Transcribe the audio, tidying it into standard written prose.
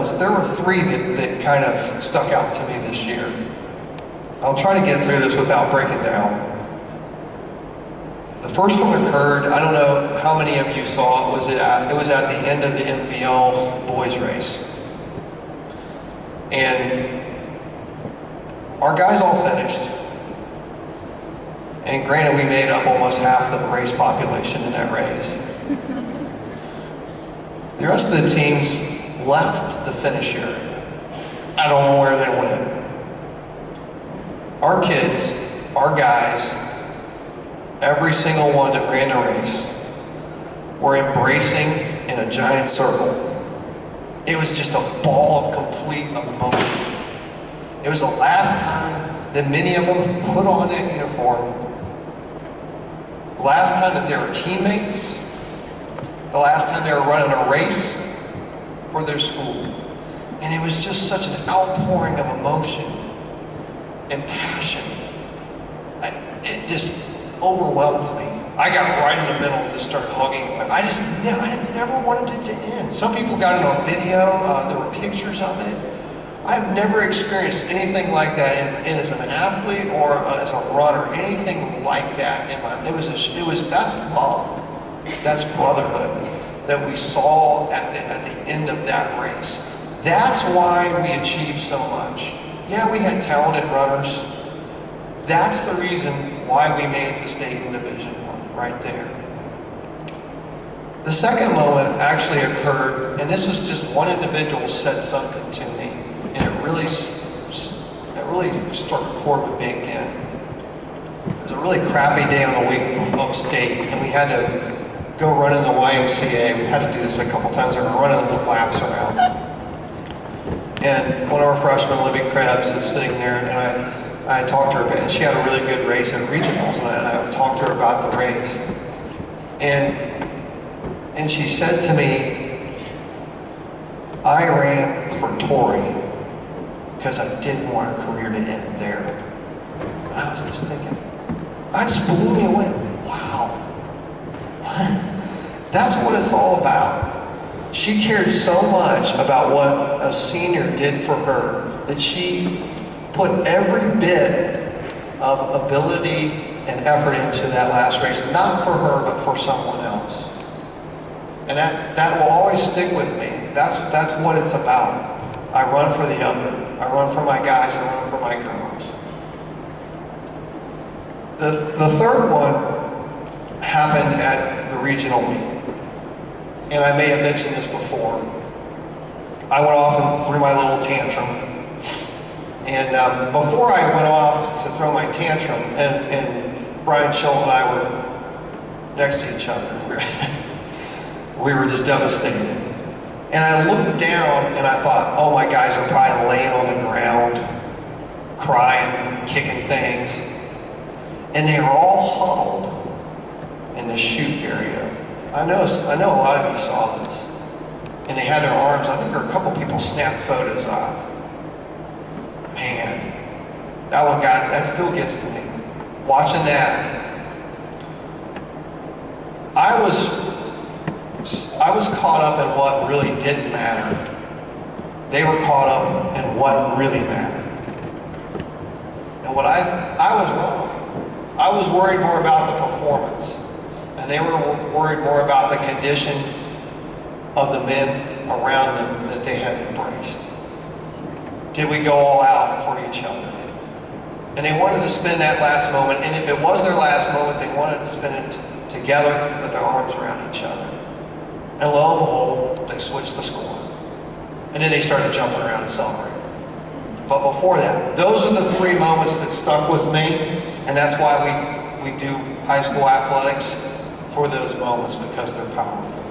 moments. There were three that kind of stuck out to me this year. I'll try to get through this without breaking down. The first one occurred, I don't know how many of you saw it, it was at the end of the MVL boys race. And our guys all finished. And granted, we made up almost half the race population in that race. The rest of the teams left the finish area. I don't know where they went. Our kids, our guys, every single one that ran the race were embracing in a giant circle. It was just a ball of complete emotion. It was the last time that many of them put on that uniform. The last time that they were teammates. The last time they were running a race for their school. And it was just such an outpouring of emotion and passion. It just overwhelmed me. I got right in the middle and just started hugging. I never wanted it to end. Some people got it on video. There were pictures of it. I've never experienced anything like that, and as an athlete or as a runner, anything like that in my. That's love, that's brotherhood that we saw at the end of that race. That's why we achieved so much. Yeah, we had talented runners. That's the reason why we made it to state and Division I, right there. The second moment actually occurred, and this was just one individual said something to me, and it really struck a chord with me again. It was a really crappy day on the week of state, and we had to go run in the YMCA. We had to do this a couple times. We were running little laps around. And one of our freshmen, Libby Krebs, is sitting there, and I talked to her about it, and she had a really good race at regionals, and I talked to her about the race. And she said to me, I ran for Torrey because I didn't want a career to end there. And I was just thinking, I just blew me away. Wow. That's what it's all about. She cared so much about what a senior did for her that she put every bit of ability and effort into that last race, not for her, but for someone else. And that will always stick with me. That's what it's about. I run for the other. I run for my guys, I run for my girls. The third one happened at the regional meet. And I may have mentioned this before. I went off and threw my little tantrum. And before I went off to throw my tantrum, and Brian Schill and I were next to each other. We were just devastated. And I looked down and I thought, oh, my guys are probably laying on the ground, crying, kicking things. And they were all huddled in the chute area. I know a lot of you saw this. And they had their arms, I think there were a couple people snapped photos off. Man, that still gets to me. Watching that, I was caught up in what really didn't matter. They were caught up in what really mattered. And what I was wrong. I was worried more about the performance, and they were worried more about the condition of the men around them that they had embraced. Did we go all out for each other? And they wanted to spend that last moment, and if it was their last moment, they wanted to spend it together with their arms around each other. And lo and behold, they switched the score. And then they started jumping around and celebrating. But before that, those are the three moments that stuck with me, and that's why we do high school athletics, for those moments, because they're powerful.